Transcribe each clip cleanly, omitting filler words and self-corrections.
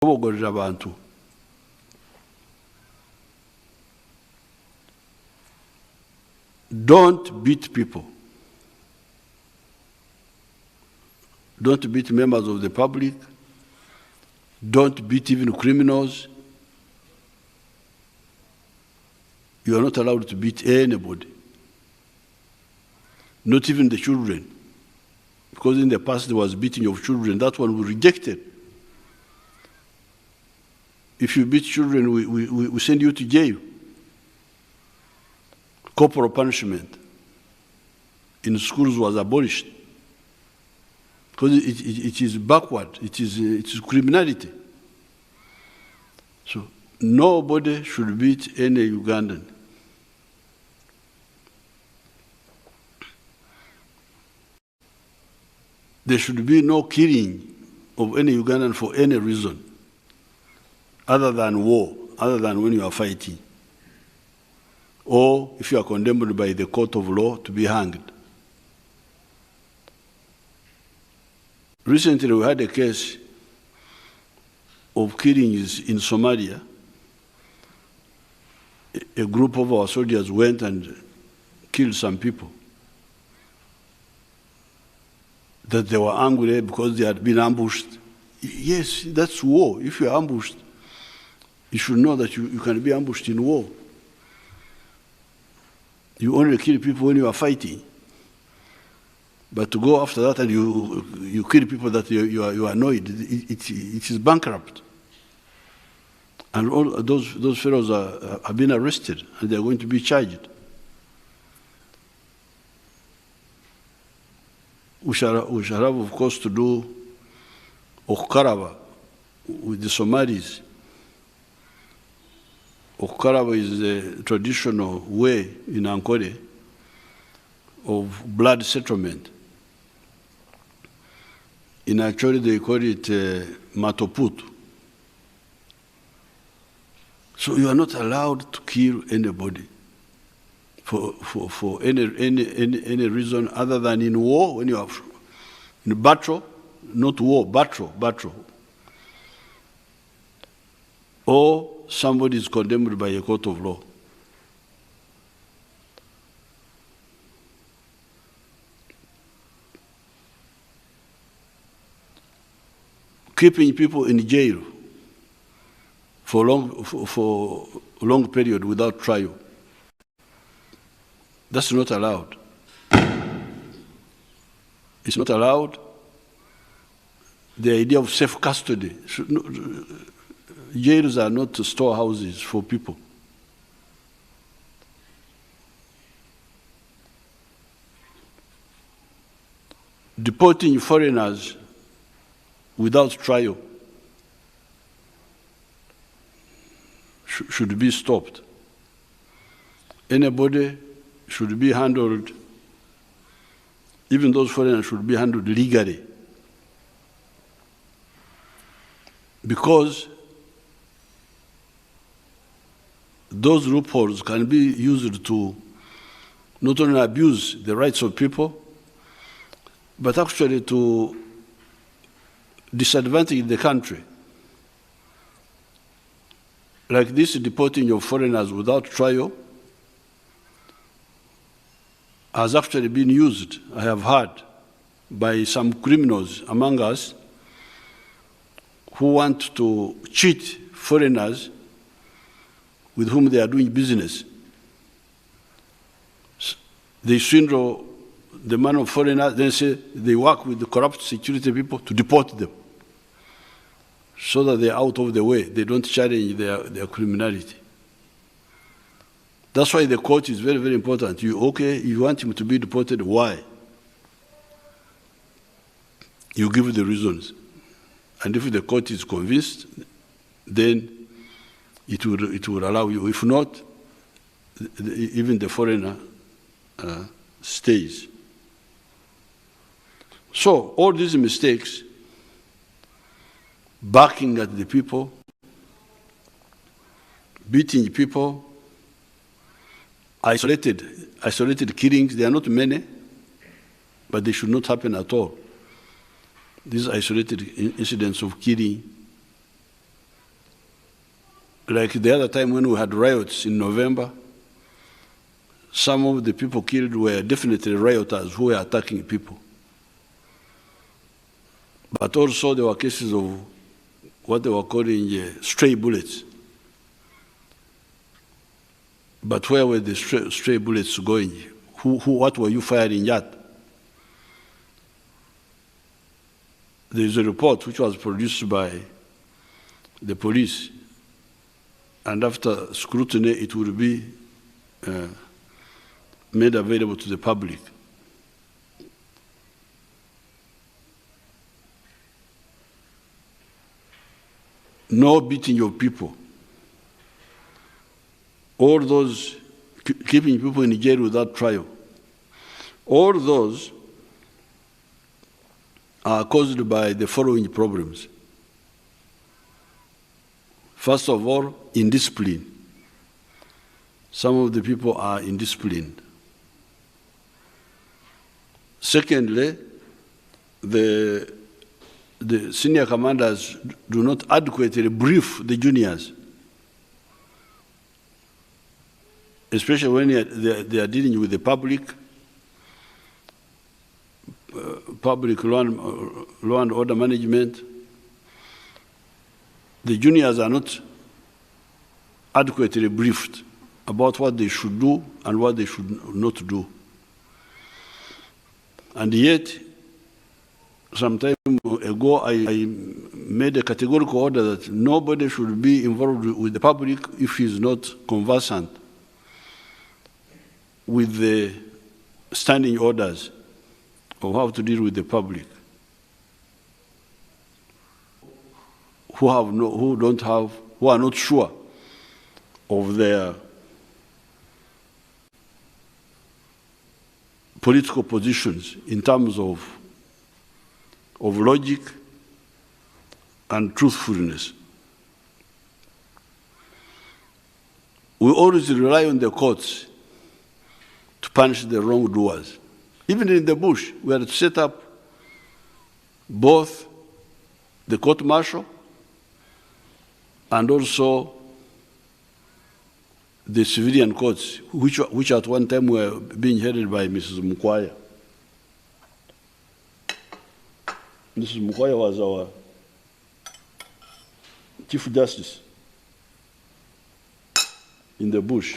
Obogorera abantu. Don't beat people. Don't beat members of the public. Don't beat even criminals. You are not allowed to beat anybody. Not even the children. Because in the past there was beating of children. That one we rejected. If you beat children, we send you to jail. Corporal punishment in schools was abolished. Because it is backward, it is criminality. So nobody should beat any Ugandan. There should be no killing of any Ugandan for any reason, other than war, other than when you are fighting, or if you are condemned by the court of law to be hanged. Recently, we had a case of killings in Somalia. A group of our soldiers went and killed some people. That they were angry because they had been ambushed. Yes, that's war. If you are ambushed, you should know that you can be ambushed in war. You only kill people when you are fighting. But to go after that and you kill people that you are annoyed, it is bankrupt. And all those fellows have been arrested and they are going to be charged. We shall have, of course, to do Okaraba with the Somalis. Okaraba is a traditional way in Ankole of blood settlement. In actually they call it Matoputu. So you are not allowed to kill anybody for any reason other than in war, when you are in battle, not war, battle. Or somebody is condemned by a court of law. Keeping people in jail for a long period without trial, that's not allowed. It's not allowed. The idea of safe custody. Jails are not storehouses for people. Deporting foreigners without trial should be stopped. Anybody should be handled, even those foreigners should be handled legally. Because those loopholes can be used to not only abuse the rights of people, but actually to disadvantage the country. Like this deporting of foreigners without trial has actually been used, I have heard, by some criminals among us who want to cheat foreigners with whom they are doing business. They swindle the money of foreigners, then say they work with the corrupt security people to deport them so that they're out of the way. They don't challenge their criminality. That's why the court is very, very important. You want him to be deported, why? You give the reasons. And if the court is convinced, then it will allow you. If not, even the foreigner stays. So all these mistakes, barking at the people, beating people, isolated killings, they are not many, but they should not happen at all. These isolated incidents of killing like the other time when we had riots in November, some of the people killed were definitely rioters who were attacking people. But also there were cases of what they were calling stray bullets. But where were the stray bullets going? What were you firing at? There is a report which was produced by the police, and after scrutiny it will be made available to the public. No beating your people. All those keeping people in jail without trial. All those are caused by the following problems. First of all, indiscipline. Some of the people are indisciplined. Secondly, the senior commanders do not adequately brief the juniors, especially when they are dealing with the public law and order management. The juniors are not adequately briefed about what they should do and what they should not do. And yet, some time ago, I made a categorical order that nobody should be involved with the public if he is not conversant with the standing orders of how to deal with the public, who are not sure of their political positions in terms of logic and truthfulness. We always rely on the courts to punish the wrongdoers. Even in the bush, we had to set up both the court-martial and also the civilian courts, which at one time were being headed by Mrs. Mukwaya. Mrs. Mukwaya was our Chief Justice in the bush.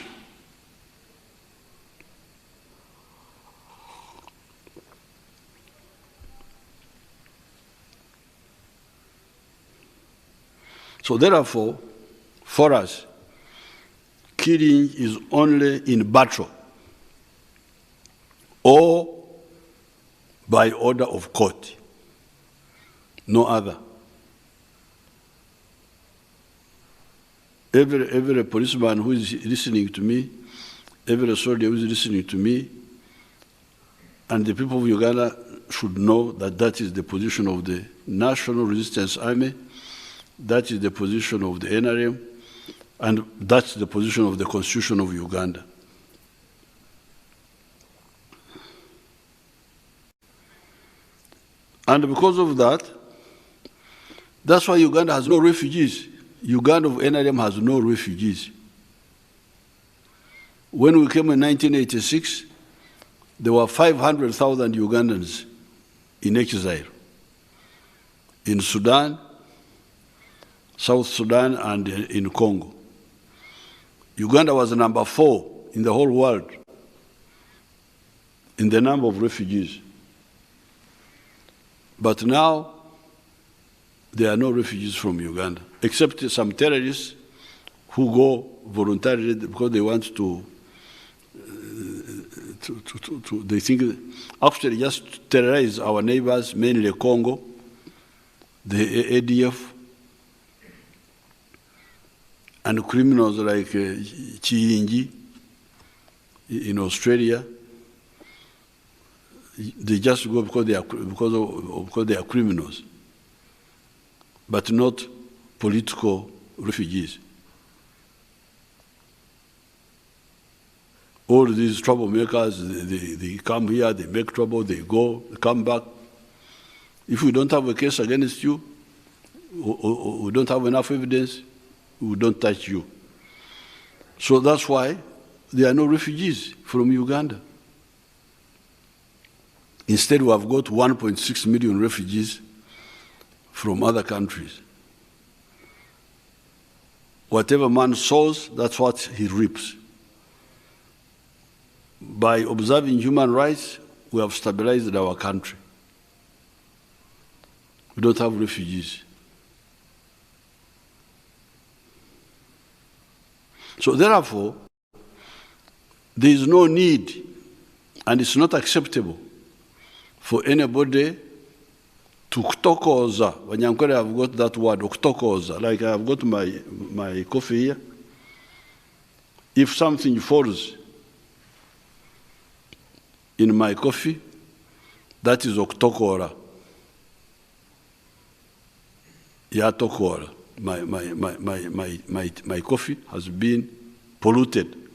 So therefore, for us, killing is only in battle or by order of court, no other. Every policeman who is listening to me, every soldier who is listening to me, and the people of Uganda should know that that is the position of the National Resistance Army, that is the position of the NRM, and that's the position of the Constitution of Uganda. And because of that, that's why Uganda has no refugees. Uganda of NRM has no refugees. When we came in 1986, there were 500,000 Ugandans in exile in Sudan, South Sudan, and in Congo. Uganda was number 4 in the whole world in the number of refugees. But now, there are no refugees from Uganda, except some terrorists who go voluntarily because they want to they think actually just terrorize our neighbors, mainly Congo, the ADF, and criminals like Chiyingi in Australia. They just go because they are criminals, but not political refugees. All these troublemakers, they come here, they make trouble, they go, they come back. If we don't have a case against you, or we don't have enough evidence, we don't touch you. So that's why there are no refugees from Uganda. Instead, we have got 1.6 million refugees from other countries. Whatever man sows, that's what he reaps. By observing human rights, we have stabilized our country. We don't have refugees. So therefore, there is no need, and it's not acceptable for anybody to kutokoza. Wanyankole have got that word, kutokoza. Like I have got my coffee here. If something falls in my coffee, that is okutokora. Yatokora. My coffee has been polluted.